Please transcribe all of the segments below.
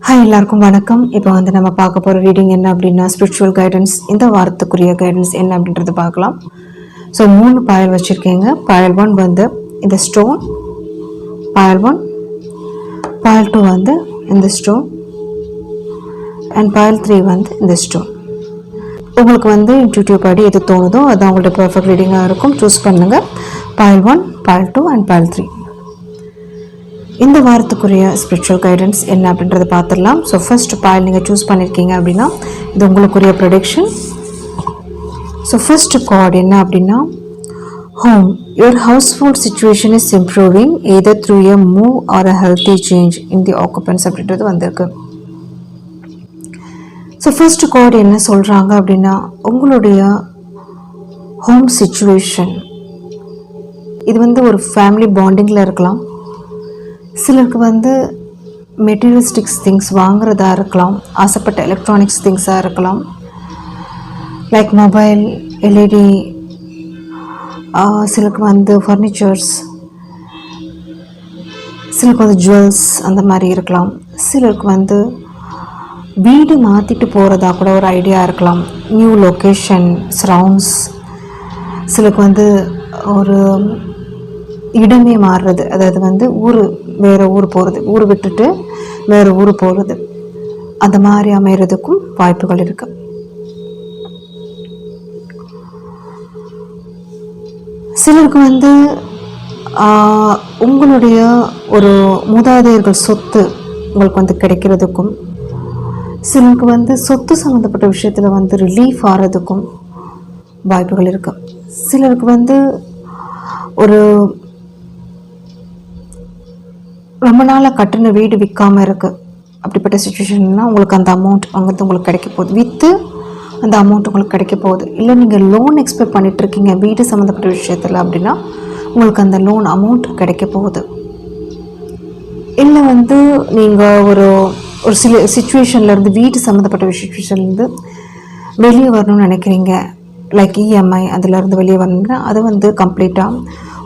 Hi எல்லாருக்கும் வணக்கம். இப்போ வந்து நம்ம பார்க்க போகிற ரீடிங் என்ன அப்படின்னா ஸ்பிரிச்சுவல் கைடன்ஸ். இந்த வாரத்துக்குரிய கைடன்ஸ் என்ன அப்படின்றத பார்க்கலாம். ஸோ 3 பாயல் வச்சுருக்கீங்க. பாயல் 1 வந்து இந்த ஸ்டோன், பாயல் 1, பாயல் 2 வந்து இந்த ஸ்டோன் அண்ட் பாயல் 3 வந்து இந்த ஸ்டோன். உங்களுக்கு வந்து இன்ட்யூட்டிவ் படி எது தோணுதோ அது அவங்கள்ட்ட பர்ஃபெக்ட் ரீடிங்காக இருக்கும். சூஸ் பண்ணுங்கள். பாயல் 1, பாயல் 2 அண்ட் பாயல் 3. இந்த வாரத்துக்குரிய ஸ்பிரிச்சுவல் கைடன்ஸ் என்ன அப்படின்றத பார்த்துடலாம். ஸோ ஃபர்ஸ்ட் பாயில் நீங்கள் சூஸ் பண்ணியிருக்கீங்க அப்படின்னா இது உங்களுக்குரிய ப்ரொடிக்ஷன். ஸோ ஃபர்ஸ்ட் கார்டு என்ன அப்படின்னா home. Your household situation is improving either through a move or a healthy change in the occupancy அப்படின்றது வந்திருக்கு. ஸோ ஃபர்ஸ்ட் கார்டு என்ன சொல்கிறாங்க அப்படின்னா உங்களுடைய ஹோம் சிச்சுவேஷன் இது வந்து ஒரு ஃபேமிலி பாண்டிங்கில் இருக்கலாம். சிலருக்கு வந்து மெட்டீரியலிஸ்டிக்ஸ் திங்ஸ் வாங்குறதா இருக்கலாம், ஆசைப்பட்ட எலக்ட்ரானிக்ஸ் திங்ஸாக இருக்கலாம், லைக் மொபைல், எல்இடி. சிலருக்கு வந்து ஃபர்னிச்சர்ஸ், சிலருக்கு வந்து ஜுவல்ஸ் அந்த மாதிரி இருக்கலாம். சிலருக்கு வந்து வீடு மாற்றிட்டு போகிறதா கூட ஒரு ஐடியா இருக்கலாம், நியூ லொக்கேஷன், சரவுண்ட்ஸ். சிலருக்கு வந்து ஒரு இடமே மாறுறது, அதாவது வந்து வேறு ஊர் போகிறது, ஊர் விட்டுட்டு வேறு ஊர் போகிறது, அந்த மாதிரி அமைகிறதுக்கும் வாய்ப்புகள் இருக்கு. சிலருக்கு வந்து உங்களுடைய ஒரு மூதாதையர்கள் சொத்து உங்களுக்கு வந்து கிடைக்கிறதுக்கும், சிலருக்கு வந்து சொத்து சம்மந்தப்பட்ட விஷயத்தில் வந்து ரிலீஃப் ஆகிறதுக்கும் வாய்ப்புகள் இருக்கு. சிலருக்கு வந்து ஒரு ரொம்ப நாளாக கட்டின வீடு விற்காமல் இருக்குது, அப்படிப்பட்ட சுச்சுவேஷன்னா உங்களுக்கு அந்த அமௌண்ட் அங்கேருந்து உங்களுக்கு கிடைக்க போகுது, விற்று அந்த அமௌண்ட் உங்களுக்கு கிடைக்க போகுது. இல்லை நீங்கள் லோன் எக்ஸ்பெக்ட் பண்ணிகிட்ருக்கீங்க வீடு சம்மந்தப்பட்ட விஷயத்தில் அப்படின்னா உங்களுக்கு அந்த லோன் அமௌண்ட் கிடைக்க போகுது. இல்லை வந்து நீங்கள் ஒரு சில சிச்சுவேஷன்லேருந்து வீடு சம்மந்தப்பட்ட சுச்சுவேஷன்லேருந்து வெளியே வரணும்னு நினைக்கிறீங்க, லைக் இஎம்ஐ அதிலேருந்து வெளியே வரணுன்னா அதை வந்து கம்ப்ளீட்டாக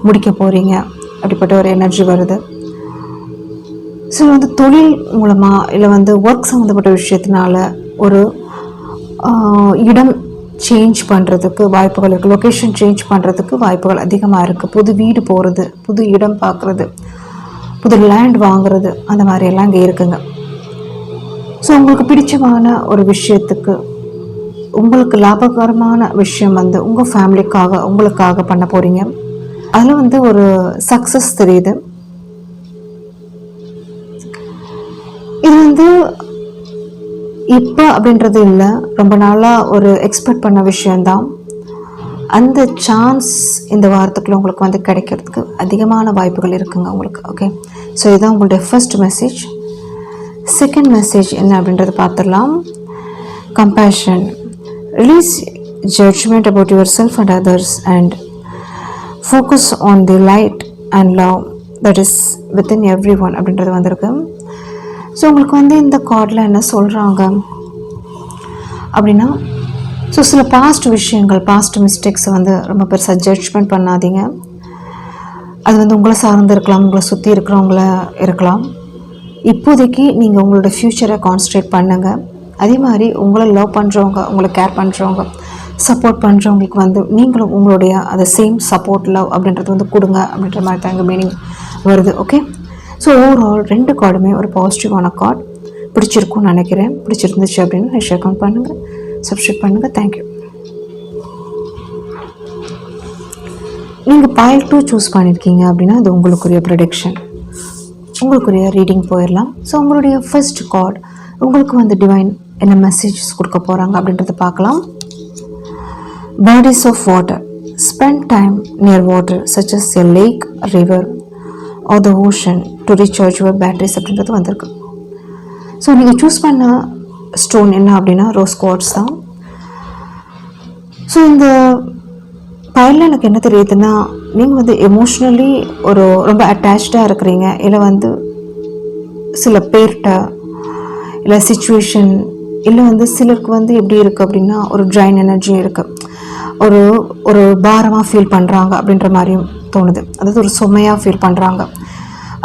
முடிக்க போகிறீங்க, அப்படிப்பட்ட ஒரு எனர்ஜி வருது. ஸோ வந்து தொழில் மூலமாக இல்லை வந்து ஒர்க் சம்மந்தப்பட்ட விஷயத்தினால ஒரு இடம் சேஞ்ச் பண்ணுறதுக்கு வாய்ப்புகள் இருக்குது, லொக்கேஷன் சேஞ்ச் பண்ணுறதுக்கு வாய்ப்புகள் அதிகமாக இருக்குது. புது வீடு போகிறது, புது இடம் பார்க்குறது, புது லேண்ட் வாங்குறது, அந்த மாதிரியெல்லாம் இங்கே இருக்குங்க. ஸோ உங்களுக்கு பிடிச்சமான ஒரு விஷயத்துக்கு உங்களுக்கு லாபகரமான விஷயம் வந்து உங்கள் ஃபேமிலிக்காக உங்களுக்காக பண்ண போகிறீங்க. அதில் வந்து ஒரு சக்ஸஸ் தெரியுது. இது வந்து இப்போ அப்படின்றது இல்லை, ரொம்ப நாளாக ஒரு எக்ஸ்பெக்ட் பண்ண விஷயந்தான். அந்த சான்ஸ் இந்த வாரத்துக்குள்ள உங்களுக்கு வந்து கிடைக்கிறதுக்கு அதிகமான வாய்ப்புகள் இருக்குங்க உங்களுக்கு. ஓகே, ஸோ இதுதான் உங்களுடைய ஃபர்ஸ்ட் மெசேஜ். செகண்ட் மெசேஜ் என்ன அப்படின்றத பார்த்துடலாம். Compassion. Release judgment about yourself and others and focus on the light and love that is within everyone அப்படின்றது வந்திருக்கு. ஸோ உங்களுக்கு வந்து இந்த கார்டில் என்ன சொல்கிறாங்க அப்படின்னா, ஸோ சில பாஸ்ட் விஷயங்கள், பாஸ்ட் மிஸ்டேக்ஸை வந்து ரொம்ப பெருசாக ஜட்ஜ்மெண்ட் பண்ணாதீங்க. அது வந்து உங்களை சார்ந்து இருக்கலாம், உங்களை சுற்றி இருக்கிறவங்கள இருக்கலாம். இப்போதைக்கு நீங்கள் உங்களோட ஃப்யூச்சரை கான்சன்ட்ரேட் பண்ணுங்கள். அதே மாதிரி உங்களை லவ் பண்ணுறவங்க, உங்களை கேர் பண்ணுறவங்க, சப்போர்ட் பண்ணுறவங்களுக்கு வந்து நீங்களும் உங்களுடைய அதை சேம் சப்போர்ட் லவ் அப்படின்றது வந்து கொடுங்க அப்படின்ற மாதிரி தான் எங்கள் மீனிங் வருது. ஓகே, ஸோ ஓவரால் 2 கார்டுமே ஒரு பாசிட்டிவான கார்டு. பிடிச்சிருக்கும்னு நினைக்கிறேன். பிடிச்சிருந்துச்சு அப்படின்னு ஷேர் கமெண்ட் பண்ணுங்கள், சப்ஸ்கிரைப் பண்ணுங்கள். தேங்க்யூ. நீங்கள் பாயல் 2 சூஸ் பண்ணியிருக்கீங்க அப்படின்னா அது உங்களுக்குரிய ப்ரொடிக்ஷன், உங்களுக்குரிய ரீடிங் போயிடலாம். ஸோ உங்களுடைய ஃபர்ஸ்ட் கார்டு உங்களுக்கு வந்து டிவைன் என்ன மெசேஜஸ் கொடுக்க போகிறாங்க அப்படின்றத பார்க்கலாம். Bodies of water. Spend time near water such as a lake, river or the ocean to recharge your batteries அப்படின்றது வந்திருக்கு. ஸோ நீங்கள் சூஸ் பண்ண ஸ்டோன் என்ன அப்படின்னா ரோஸ் குவார்ட்ஸ் தான். ஸோ இந்த பயனில் எனக்கு என்ன தெரியுதுன்னா, நீங்கள் வந்து எமோஷ்னலி ரொம்ப அட்டாச்சாக இருக்கிறீங்க, இல்லை வந்து சில பேர்கிட்ட இல்லை சிச்சுவேஷன், இல்லை வந்து சிலருக்கு வந்து எப்படி இருக்குது அப்படின்னா ஒரு ட்ரைன் எனர்ஜி இருக்குது, ஒரு பாரமாக ஃபீல் பண்ணுறாங்க அப்படின்ற மாதிரியும் தோணுது. அதாவது ஒரு சுமையாக ஃபீல் பண்ணுறாங்க.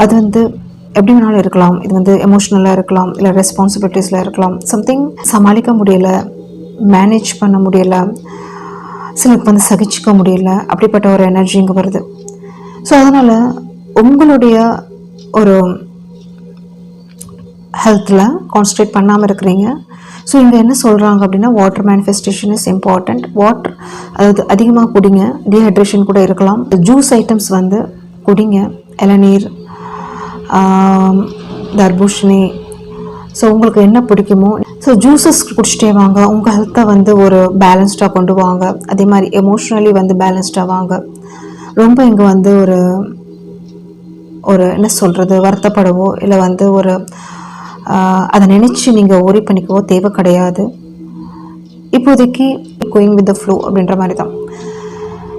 அது வந்து எப்படி வேணாலும் இருக்கலாம். இது வந்து எமோஷ்னலாக இருக்கலாம், இல்லை ரெஸ்பான்சிபிலிட்டிஸில் இருக்கலாம். சம்திங் சமாளிக்க முடியலை, மேனேஜ் பண்ண முடியலை, சிலருக்கு வந்து சகிச்சிக்க முடியல, அப்படிப்பட்ட ஒரு எனர்ஜி இங்கே வருது. ஸோ அதனால் உங்களுடைய ஒரு ஹெல்த்தில் கான்சன்ட்ரேட் பண்ணாமல் இருக்கிறீங்க. ஸோ இங்கே என்ன சொல்கிறாங்க அப்படின்னா, water manifestation is important. Water அதாவது அதிகமாக குடிங்க. டீஹைட்ரேஷன் கூட இருக்கலாம். ஜூஸ் ஐட்டம்ஸ் வந்து குடிங்க. இளநீர், தர்பூஷணி, ஸோ உங்களுக்கு என்ன பிடிக்குமோ ஸோ ஜூஸஸ் குடிச்சிட்டே வாங்க. உங்கள் ஹெல்த்தை வந்து ஒரு பேலன்ஸ்டாக கொண்டு வாங்க. அதே மாதிரி எமோஷ்னலி வந்து பேலன்ஸ்டாக வாங்க. ரொம்ப இங்கே வந்து ஒரு என்ன சொல்கிறது, வருத்தப்படவோ இல்லை வந்து ஒரு அதை நினச்சி நீங்கள் ஓரி பண்ணிக்கவோ தேவை கிடையாது. இப்போதைக்கு கோயிங் வித் த ஃப்ளோ அப்படின்ற மாதிரி தான்.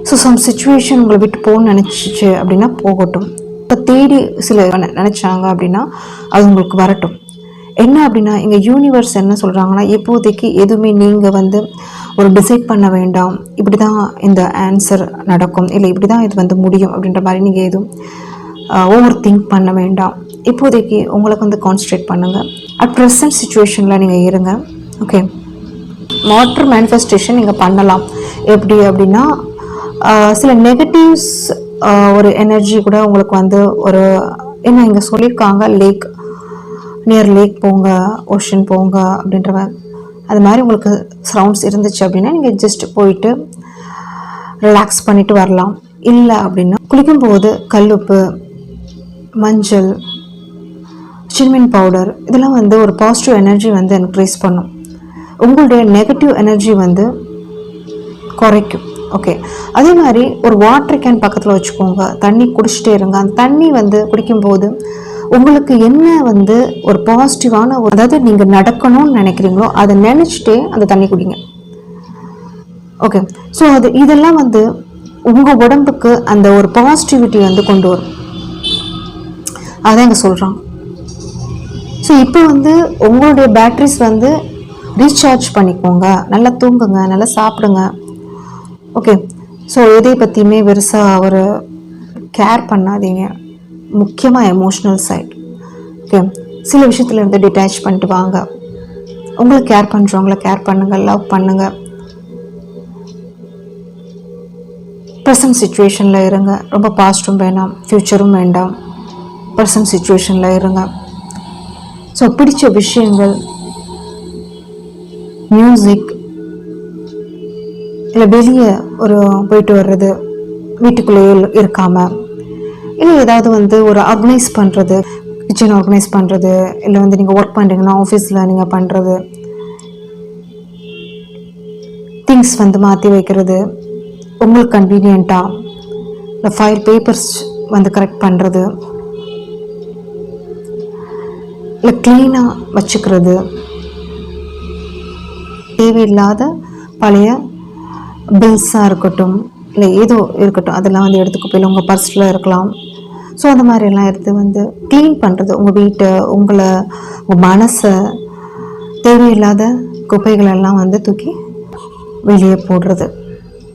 ஸோ சம் சுச்சுவேஷன் உங்களை விட்டு போகணும்னு நினச்சிச்சு அப்படின்னா போகட்டும். இப்போ தேடி சில நினச்சாங்க அப்படின்னா அது உங்களுக்கு வரட்டும். என்ன அப்படின்னா இங்கே யூனிவர்ஸ் என்ன சொல்கிறாங்கன்னா, இப்போதைக்கு எதுவுமே நீங்கள் வந்து ஒரு டிசைட் பண்ண வேண்டாம், இப்படி தான் இந்த ஆன்சர் நடக்கும், இல்லை இப்படி தான் இது வந்து முடியும் அப்படின்ற மாதிரி நீங்கள் எதுவும் ஓவர் திங்க் பண்ண வேண்டாம். இப்போதைக்கு உங்களுக்கு வந்து கான்சன்ட்ரேட் பண்ணுங்கள். அட் ப்ரெசன்ட் சுச்சுவேஷனில் நீங்கள் இருங்க. ஓகே, வாட்டர் மேனிஃபெஸ்டேஷன் நீங்கள் பண்ணலாம். எப்படி அப்படின்னா சில நெகட்டிவ்ஸ் ஒரு எனர்ஜி கூட உங்களுக்கு வந்து ஒரு என்ன இங்கே சொல்லியிருக்காங்க, லேக் நியர் லேக் போங்க, ஓஷன் போங்க அப்படின்ற அது மாதிரி உங்களுக்கு சரவுண்ட்ஸ் இருந்துச்சு அப்படின்னா நீங்கள் ஜஸ்ட் போயிட்டு ரிலாக்ஸ் பண்ணிவிட்டு வரலாம். இல்லை அப்படின்னா குளிக்கும்போது கல்லுப்பு, மஞ்சள், சின்மின் பவுடர் இதெல்லாம் வந்து ஒரு பாசிட்டிவ் எனர்ஜி வந்து இன்க்ரீஸ் பண்ணும். உங்களுடைய நெகட்டிவ் எனர்ஜி வந்து குறைக்கும். ஓகே, அதே மாதிரி ஒரு வாட்டர் கேன் பக்கத்தில் வச்சுக்கோங்க. தண்ணி குடிச்சிட்டே இருங்க. அந்த தண்ணி வந்து குடிக்கும்போது உங்களுக்கு என்ன வந்து ஒரு பாசிட்டிவான அதாவது நீங்கள் நடக்கணும்னு நினைக்கிறீங்களோ அதை நினச்சிட்டே அந்த தண்ணி குடிங்க. ஓகே, ஸோ இதெல்லாம் வந்து உங்கள் உடம்புக்கு அந்த ஒரு பாசிட்டிவிட்டி வந்து கொண்டு வரும். அதான் இங்கே சொல்கிறாங்க. ஸோ இப்போ வந்து உங்களுடைய பேட்ரிஸ் வந்து ரீசார்ஜ் பண்ணிக்கோங்க. நல்லா தூங்குங்க, நல்லா சாப்பிடுங்க. ஓகே, ஸோ எதை பற்றியுமே பெருசாக ஒரு கேர் பண்ணாதீங்க. முக்கியமாக எமோஷ்னல் சைட். ஓகே, சில விஷயத்துலேருந்து டிட்டாச் பண்ணிட்டு வாங்க. உங்களை கேர் பண்ணுறவங்கள கேர் பண்ணுங்கள், லவ் பண்ணுங்கள். ப்ரெசன்ட் சுச்சுவேஷனில் இருங்க. ரொம்ப பாஸ்ட்டும் வேண்டாம், ஃப்யூச்சரும் வேண்டாம். ப்ரெசன்ட் சுச்சுவேஷனில் இருங்க. ஸோ பிடிச்ச விஷயங்கள், மியூசிக், இல்லை வெளியே ஒரு போயிட்டு வர்றது, வீட்டுக்குள்ளேயே இருக்காமல், இல்லை ஏதாவது வந்து ஒரு ஆர்கனைஸ் பண்ணுறது, கிச்சன் ஆர்கனைஸ் பண்ணுறது, இல்லை வந்து நீங்கள் ஒர்க் பண்ணுறீங்கன்னா ஆஃபீஸில் நீங்கள் பண்ணுறது, திங்ஸ் வந்து மாற்றி வைக்கிறது உங்களுக்கு கன்வீனியண்ட்டாக, இல்லை ஃபைல் பேப்பர்ஸ் வந்து கரெக்ட் பண்ணுறது, இல்லை க்ளீனாக வச்சுக்கிறது, தேவையில்லாத பழைய பில்ஸாக இருக்கட்டும், இல்லை ஏதோ இருக்கட்டும், அதெல்லாம் வந்து எடுத்து குப்பையில் உங்கள் பர்ஸில் இருக்கலாம். ஸோ அந்த மாதிரிலாம் எடுத்து வந்து க்ளீன் பண்ணுறது, உங்கள் வீட்டை, உங்கள் மனசை, தேவையில்லாத குப்பைகளெல்லாம் வந்து தூக்கி வெளியே போடுறது.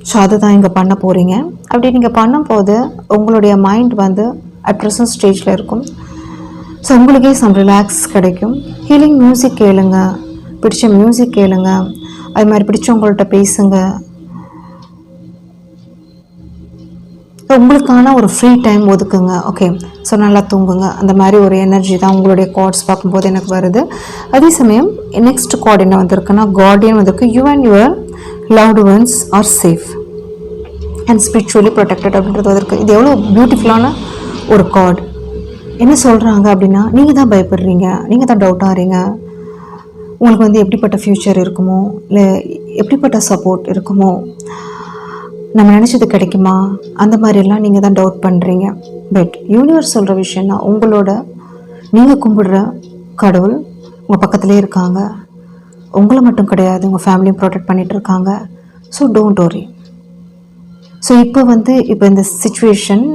ஸோ அதுதான் இங்கே பண்ண போகிறீங்க. அப்படி நீங்கள் பண்ணும்போது உங்களுடைய மைண்ட் வந்து அட் ப்ரெசன்ட் ஸ்டேஜில் இருக்கும். ஸோ உங்களுக்கே சம் ரிலாக்ஸ் கிடைக்கும். ஹீலிங் மியூசிக் கேளுங்க, பிடிச்ச மியூசிக் கேளுங்க, அது மாதிரி பிடிச்சவங்கள்ட்ட பேசுங்க. உங்களுக்கான ஒரு ஃப்ரீ டைம் ஒதுக்குங்க. ஓகே, ஸோ நல்லா தூங்குங்க. அந்த மாதிரி ஒரு எனர்ஜி தான் உங்களுடைய கார்ட்ஸ் பார்க்கும்போது எனக்கு வருது. அதே சமயம் நெக்ஸ்ட் கார்டு என்ன வந்திருக்குன்னா, கார்டியன் வந்திருக்கு. You and your loved once R safe and spiritually protected அப்படின்றது வந்திருக்கு. இது எவ்வளோ பியூட்டிஃபுல்லான ஒரு கார்டு. என்ன சொல்கிறாங்க அப்படின்னா, நீங்கள் தான் பயப்படுறீங்க, நீங்கள் தான் டவுட் ஆகிறீங்க. உங்களுக்கு வந்து எப்படிப்பட்ட ஃப்யூச்சர் இருக்குமோ, இல்லை எப்படிப்பட்ட சப்போர்ட் இருக்குமோ, நம்ம நினச்சது கிடைக்குமா, அந்த மாதிரியெல்லாம் நீங்கள் தான் டவுட் பண்ணுறீங்க. பட் யூனிவர்ஸ் சொல்கிற விஷயம்னா, உங்களோட நீங்கள் கும்பிடுற கடவுள் உங்கள் பக்கத்துலேயே இருக்காங்க. உங்களை மட்டும் கிடையாது, உங்கள் ஃபேமிலியும் ப்ரொடெக்ட் பண்ணிகிட்டு இருக்காங்க. So don't worry. ஸோ இப்போ இந்த சுச்சுவேஷன்,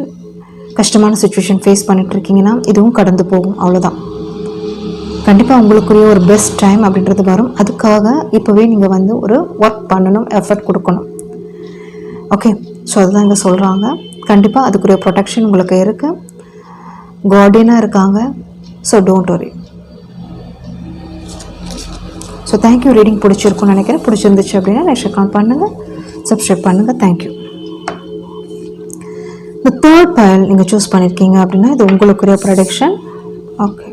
கஷ்டமான சுச்சுவேஷன் ஃபேஸ் பண்ணிகிட்ருக்கீங்கன்னா இதுவும் கடந்து போகும், அவ்வளோதான். கண்டிப்பாக உங்களுக்குரிய ஒரு பெஸ்ட் டைம் அப்படின்றது வரும். அதுக்காக இப்போவே நீங்கள் வந்து ஒரு ஒர்க் பண்ணணும், எஃபர்ட் கொடுக்கணும். ஓகே, ஸோ அதுதான் இங்கே சொல்கிறாங்க. கண்டிப்பாக அதுக்குரிய ப்ரொடெக்ஷன் உங்களுக்கு இருக்குது. கார்டியனாக இருக்காங்க. So don't worry. So thank you. Reading பிடிச்சிருக்குன்னு நினைக்கிறேன். பிடிச்சிருந்துச்சு அப்படின்னா நெக்ஸ்ட் அக்கௌண்ட் பண்ணுங்கள், சப்ஸ்கிரைப் பண்ணுங்கள். தேங்க்யூ. இந்த தேர்ட் பயல் நீங்கள் சூஸ் பண்ணியிருக்கீங்க அப்படின்னா இது உங்களுக்குரிய ப்ரொடக்ஷன். ஓகே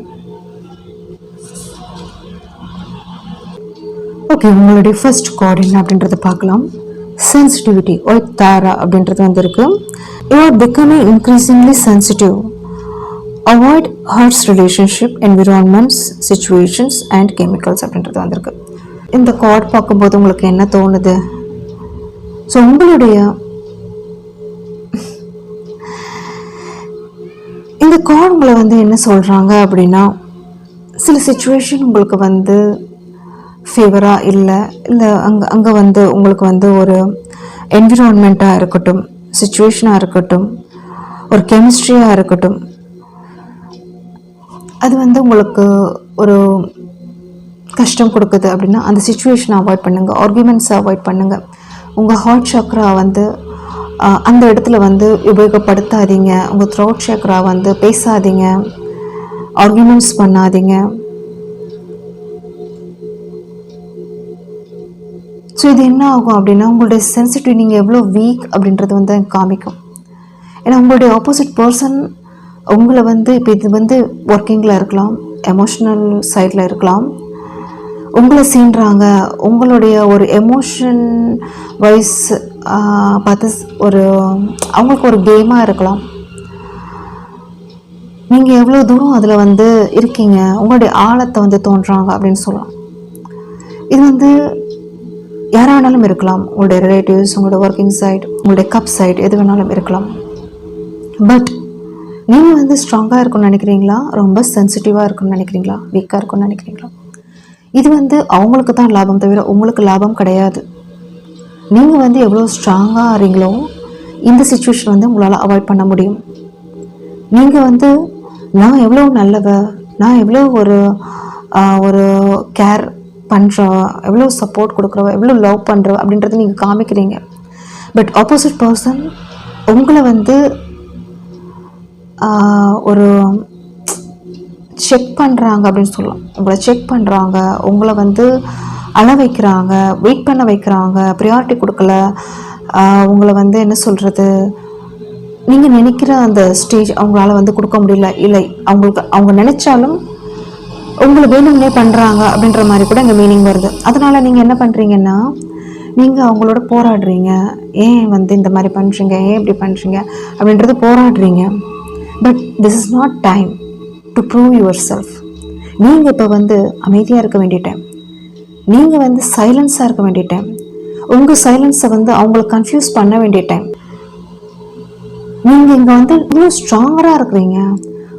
ஓகே உங்களுடைய ஃபர்ஸ்ட் கார்டு என்ன அப்படின்றத பார்க்கலாம். சென்சிட்டிவிட்டி ஒயிட் தாரா அப்படின்றது வந்திருக்கு. You are becoming increasingly sensitive. Avoid hearts relationship, environments, situations and chemicals அப்படின்றது வந்திருக்கு. இந்த கார்டு பார்க்கும்போது உங்களுக்கு என்ன தோணுது? ஸோ உங்களுடைய இந்த கார்டு உங்களை வந்து என்ன சொல்கிறாங்க அப்படின்னா, சில சுச்சுவேஷன் உங்களுக்கு வந்து ஃபேவராக இல்லை அங்கே வந்து உங்களுக்கு வந்து ஒரு என்விரான்மெண்ட்டாக இருக்கட்டும், சுச்சுவேஷனாக இருக்கட்டும், ஒரு கெமிஸ்ட்ரியாக இருக்கட்டும், அது வந்து உங்களுக்கு ஒரு கஷ்டம் கொடுக்குது அப்படின்னா அந்த சுச்சுவேஷனை அவாய்ட் பண்ணுங்கள், ஆர்குமெண்ட்ஸை அவாய்ட் பண்ணுங்கள். உங்கள் ஹார்ட் சக்ரா வந்து அந்த இடத்துல வந்து உபயோகப்படுத்தாதீங்க. உங்கள் த்ரோட் சக்ரா வந்து பேசாதீங்க, ஆர்குமெண்ட்ஸ் பண்ணாதீங்க. ஸோ இது என்ன ஆகும் அப்படின்னா உங்களுடைய சென்சிட்டிவ் நீங்கள் எவ்வளோ வீக் அப்படின்றது வந்து காமிக்கும். ஏன்னா உங்களுடைய ஆப்போசிட் பர்சன் உங்களை வந்து இப்போ இது வந்து ஒர்க்கிங்கில் இருக்கலாம், எமோஷ்னல் சைடில் இருக்கலாம், உங்களை சீன்றாங்க, உங்களுடைய ஒரு எமோஷன் வைஸ் பார்த்து ஒரு அவங்களுக்கு ஒரு கேமாக இருக்கலாம். நீங்கள் எவ்வளோ தூரம் அதில் வந்து இருக்கீங்க, உங்களுடைய ஆழத்தை வந்து தோன்றாங்க அப்படின்னு சொல்லலாம். இது வந்து யாராக வேணாலும் இருக்கலாம், உங்களுடைய ரிலேட்டிவ்ஸ், உங்களோட ஒர்க்கிங் சைட், உங்களுடைய கப் சைட், எது வேணாலும் இருக்கலாம். பட் நீங்கள் வந்து ஸ்ட்ராங்காக இருக்குன்னு நினைக்கிறீங்களா, ரொம்ப சென்சிட்டிவாக இருக்குன்னு நினைக்கிறீங்களா, வீக்காக இருக்குன்னு நினைக்கிறீங்களா? இது வந்து அவங்களுக்கு தான் லாபம் தவிர உங்களுக்கு லாபம் கிடையாது. நீங்கள் வந்து எவ்வளோ ஸ்ட்ராங்காக ஆறீங்களோ இந்த சிச்சுவேஷன் வந்து உங்களால் அவாய்ட் பண்ண முடியும். நீங்கள் வந்து நான் எவ்வளோ நல்லவ, நான் எவ்வளோ ஒரு கேர் பண்ணுறவ, எவ்வளோ சப்போர்ட் கொடுக்குறவ, எவ்வளோ லவ் பண்ணுறவ அப்படின்றத நீங்கள் காமிக்கிறீங்க. பட் ஆப்போசிட் பர்சன் உங்களை வந்து ஒரு செக் பண்ணுறாங்க அப்படின்னு சொல்லலாம். உங்களை செக் பண்ணுறாங்க, உங்களை வந்து அழ வைக்கிறாங்க, வெயிட் பண்ண வைக்கிறாங்க, ப்ரியாரிட்டி கொடுக்கல, உங்களை வந்து என்ன சொல்கிறது, நீங்கள் நினைக்கிற அந்த ஸ்டேஜ் அவங்களால வந்து கொடுக்க முடியல, இல்லை அவங்க நினச்சாலும் உங்களை வேணும்னே பண்ணுறாங்க அப்படின்ற மாதிரி கூட இங்கே மீனிங் வருது. அதனால் நீங்கள் என்ன பண்ணுறீங்கன்னா, நீங்கள் அவங்களோட போராடுறீங்க, ஏன் வந்து இந்த மாதிரி பண்ணுறீங்க, ஏன் இப்படி பண்ணுறீங்க அப்படின்றது போராடுறீங்க. But this is not time to prove yourself. நீங்கள் இப்போ வந்து அமைதியாக இருக்க வேண்டிய டைம், நீங்கள் வந்து சைலன்ஸாக இருக்க வேண்டிய டைம், உங்கள் சைலன்ஸை வந்து அவங்கள கன்ஃபியூஸ் பண்ண வேண்டிய டைம். நீங்கள் இங்கே வந்து இவ்வளோ ஸ்ட்ராங்கராக இருக்கிறீங்க,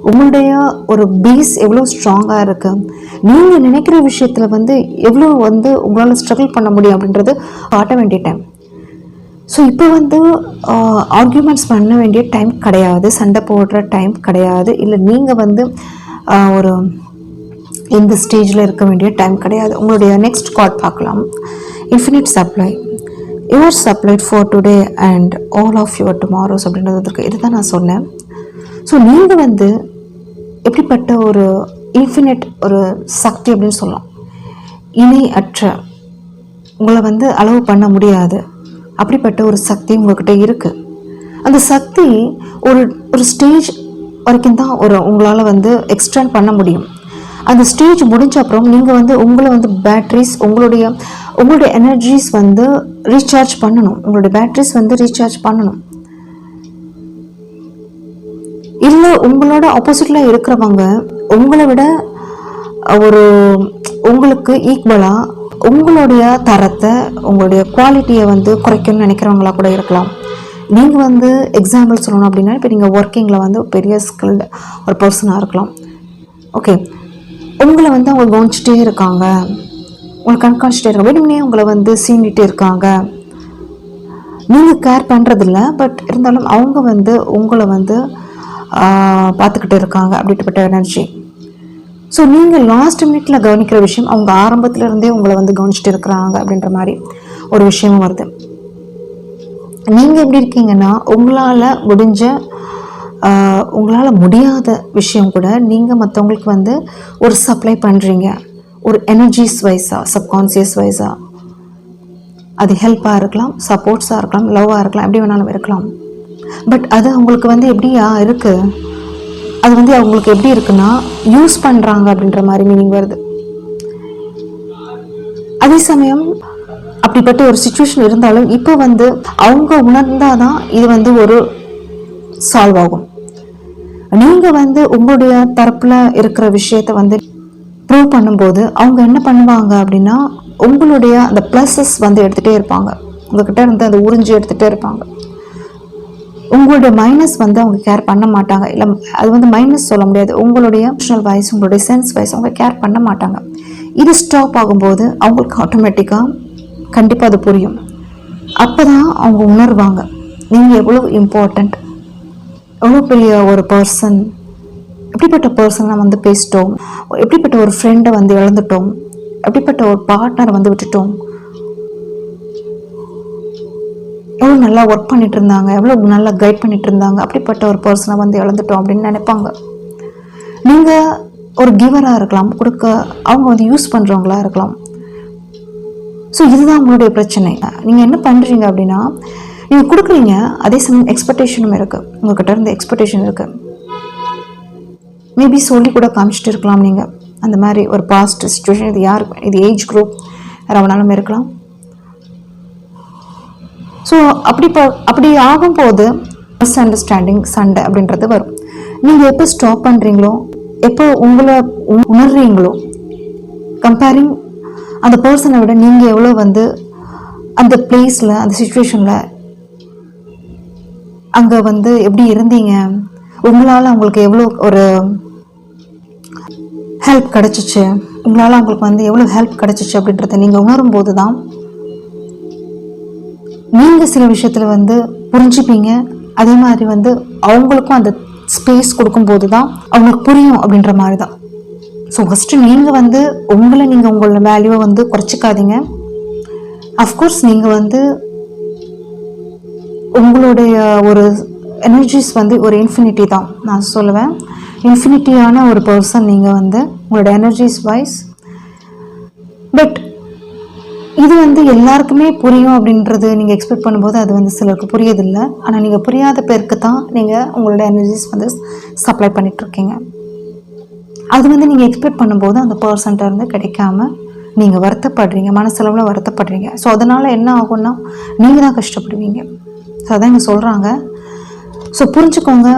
உங்களுடைய ஒரு பேஸ் எவ்வளோ ஸ்ட்ராங்காக இருக்குது, நீங்கள் நினைக்கிற விஷயத்தில் வந்து எவ்வளோ வந்து உங்களால் ஸ்ட்ரகிள் பண்ண முடியும் அப்படின்றது காட்ட வேண்டிய டைம். ஸோ இப்போ வந்து ஆர்கியூமெண்ட்ஸ் பண்ண வேண்டிய டைம் கிடையாது, சண்டை போடுற டைம் கிடையாது, இல்லை நீங்கள் வந்து ஒரு இந்த ஸ்டேஜில் இருக்க வேண்டிய டைம் கிடையாது. உங்களுடைய நெக்ஸ்ட் கார்ட் பார்க்கலாம். Infinite supply. Your supplied for today and all of your tomorrows அப்படின்றது இருக்குது. இதுதான் நான் சொன்னேன். ஸோ நீங்கள் வந்து எப்படிப்பட்ட ஒரு இன்ஃபினிட் ஒரு சக்தி அப்படின்னு சொல்லலாம், இணை அற்ற, உங்களை வந்து அளவு பண்ண முடியாது அப்படிப்பட்ட ஒரு சக்தி உங்கள்கிட்ட இருக்குது. அந்த சக்தி ஒரு ஸ்டேஜ் வரைக்கும் தான் உங்களால் வந்து எக்ஸ்டெண்ட் பண்ண முடியும். அந்த ஸ்டேஜ் முடிஞ்ச அப்புறம் நீங்கள் வந்து உங்களை வந்து பேட்ரிஸ், உங்களுடைய எனர்ஜிஸ் வந்து ரீசார்ஜ் பண்ணணும், உங்களுடைய பேட்ரிஸ் வந்து ரீசார்ஜ் பண்ணணும். இல்லை உங்களோட ஆப்போசிட்டில் இருக்கிறவங்க உங்களை விட உங்களுக்கு ஈக்குவலாக உங்களுடைய தரத்தை, உங்களுடைய குவாலிட்டியை வந்து குறைக்கணும்னு நினைக்கிறவங்களா கூட இருக்கலாம். நீங்கள் வந்து எக்ஸாம்பிள் சொல்லணும் அப்படின்னா, இப்போ நீங்கள் ஒர்க்கிங்கில் வந்து பெரிய ஸ்கில்டு ஒரு பர்சனாக இருக்கலாம். ஓகே, உங்களை வந்து அவங்க கவனிச்சிட்டே இருக்காங்க, உங்களை கண்காணிச்சிட்டே இருக்காங்க, வேணும்னே உங்களை வந்து சீண்டிகிட்டே இருக்காங்க, நீங்கள் கேர் பண்ணுறதில்ல. பட் இருந்தாலும் அவங்க வந்து உங்களை வந்து பார்த்துக்கிட்டு இருக்காங்க அப்படிப்பட்ட எனர்ஜி. ஸோ நீங்கள் லாஸ்ட் மினிட்ல கவனிக்கிற விஷயம் அவங்க ஆரம்பத்துல இருந்தே உங்களை வந்து கவனிச்சுட்டு இருக்கிறாங்க அப்படின்ற மாதிரி ஒரு விஷயமும் வருது. நீங்கள் எப்படி இருக்கீங்கன்னா, உங்களால் முடிஞ்ச உங்களால் முடியாத விஷயம் கூட நீங்கள் மற்றவங்களுக்கு வந்து ஒரு சப்ளை பண்ணுறீங்க, ஒரு எனர்ஜிஸ் வைஸாக, சப்கான்சியஸ் வைஸாக. அது ஹெல்ப்பாக இருக்கலாம், சப்போர்ட்ஸாக இருக்கலாம், லவ்வாக இருக்கலாம், எப்படி வேணாலும் இருக்கலாம். பட் அது அவங்களுக்கு வந்து எப்படியா இருக்குது, அது வந்து அவங்களுக்கு எப்படி இருக்குன்னா யூஸ் பண்ணுறாங்க அப்படின்ற மாதிரி மீனிங் வருது. அதே சமயம் அப்படிப்பட்ட ஒரு சுச்சுவேஷன் இருந்தாலும் இப்போ வந்து அவங்க உணர்ந்தாதான் இது வந்து ஒரு சால்வ் ஆகும். நீங்கள் வந்து உங்களுடைய தரப்பில் இருக்கிற விஷயத்தை வந்து ப்ரூவ் பண்ணும்போது அவங்க என்ன பண்ணுவாங்க அப்படின்னா உங்களுடைய அந்த ப்ளஸஸ் வந்து எடுத்துகிட்டே இருப்பாங்க, உங்ககிட்ட இருந்து அதை உறிஞ்சி எடுத்துகிட்டே இருப்பாங்க. உங்களுடைய மைனஸ் வந்து அவங்க கேர் பண்ண மாட்டாங்க. இல்லை, அது வந்து மைனஸ் சொல்ல முடியாது, உங்களுடைய எமோஷனல் வைஸ், உங்களுடைய சென்ஸ் வைஸ் அவங்க கேர் பண்ண மாட்டாங்க. இது ஸ்டாப் ஆகும்போது அவங்களுக்கு ஆட்டோமேட்டிக்காக கண்டிப்பாக அது புரியும். அப்போ தான் அவங்க உணர்வாங்க நீங்கள் எவ்வளோ இம்பார்ட்டண்ட், எவ்வளோ பெரிய ஒரு பர்சன், எப்படிப்பட்ட பர்சனை வந்து பேசிட்டோம், எப்படிப்பட்ட ஒரு ஃப்ரெண்டை வந்து இழந்துட்டோம், எப்படிப்பட்ட ஒரு பார்ட்னரை வந்து விட்டுட்டோம், எவ்வளோ நல்லா ஒர்க் பண்ணிட்டு இருந்தாங்க, எவ்வளோ நல்லா கைட் பண்ணிட்டு இருந்தாங்க, அப்படிப்பட்ட ஒரு பர்சனை வந்து இழந்துட்டோம் அப்படின்னு நினைப்பாங்க. நீங்கள் ஒரு கிவராக இருக்கலாம், கொடுக்க அவங்க வந்து யூஸ் பண்ணுறவங்களா இருக்கலாம். ஸோ இதுதான் உங்களுடைய பிரச்சனை. நீங்கள் என்ன பண்ணுறீங்க அப்படின்னா நீங்கள் கொடுக்குறீங்க, அதே சமயம் எக்ஸ்பெக்டேஷனும் இருக்குது, உங்கள்கிட்ட இருந்து எக்ஸ்பெக்டேஷன் இருக்குது. மேபி சொல்லி கூட காமிச்சிட்டு இருக்கலாம் நீங்கள் அந்த மாதிரி ஒரு பாஸ்ட் சுச்சுவேஷன். இது யாருக்கு, இது ஏஜ் குரூப் யாராவனாலும் இருக்கலாம். ஸோ அப்படி ஆகும்போது மிஸ் அண்டர்ஸ்டாண்டிங், சண்டை அப்படின்றது வரும். நீங்கள் எப்போ ஸ்டாப் பண்ணுறீங்களோ, எப்போ உங்களை உணர்றீங்களோ, கம்பேரிங் அந்த பர்சனை விட நீங்கள் எவ்வளோ வந்து அந்த பிளேஸில், அந்த சுச்சுவேஷனில் அங்கே வந்து எப்படி இருந்தீங்க, உங்களால் அவங்களுக்கு எவ்வளோ ஒரு ஹெல்ப் கிடச்சிச்சு, உங்களால் அவங்களுக்கு வந்து எவ்வளோ ஹெல்ப் கிடச்சிச்சு அப்படின்றத நீங்கள் உணரும்போது தான் நீங்கள் சில விஷயத்தில் வந்து புரிஞ்சுப்பீங்க. அதே மாதிரி வந்து அவங்களுக்கும் அந்த ஸ்பேஸ் கொடுக்கும்போது தான் அவங்களுக்கு புரியும் அப்படின்ற மாதிரி தான். ஸோ ஃபஸ்ட்டு நீங்கள் வந்து நீங்கள் உங்களோட வேல்யூவை வந்து குறைச்சிக்காதீங்க. அஃப்கோர்ஸ் நீங்கள் வந்து உங்களுடைய ஒரு எனர்ஜிஸ் வந்து ஒரு இன்ஃபினிட்டி தான் நான் சொல்லுவேன். இன்ஃபினிட்டியான ஒரு பர்சன் நீங்கள் வந்து உங்களோட எனர்ஜிஸ் வைஸ். பட் இது வந்து எல்லாருக்குமே புரியும் அப்படின்றது நீங்கள் எக்ஸ்பெக்ட் பண்ணும்போது அது வந்து சிலருக்கு புரியதில்லை. ஆனால் நீங்கள் புரியாத பேருக்கு தான் நீங்கள் உங்களோட எனர்ஜிஸ் வந்து சப்ளை பண்ணிகிட்ருக்கீங்க. அது வந்து நீங்கள் எக்ஸ்பெக்ட் பண்ணும்போது அந்த பர்சன்ட்ட இருந்து கிடைக்காம நீங்கள் வருத்தப்படுறீங்க, மனசளவில் வருத்தப்படுறீங்க. ஸோ அதனால் என்ன ஆகும்னா நீங்கள் தான் கஷ்டப்படுவீங்க. ஸோ அதான் இங்கே சொல்கிறாங்க. ஸோ புரிஞ்சுக்கோங்க,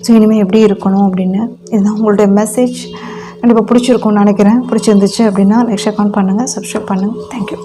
ஸோ இனிமேல் எப்படி இருக்கணும் அப்படின்னு. இதுதான் உங்களுடைய மெசேஜ். கண்டிப்பாக பிடிச்சிருக்கும்னு நினைக்கிறேன். பிடிச்சிருந்துச்சு அப்படின்னா லைக், ஷேர், கமெண்ட் பண்ணுங்கள், சப்ஸ்கிரைப் பண்ணுங்கள். தேங்க்யூ.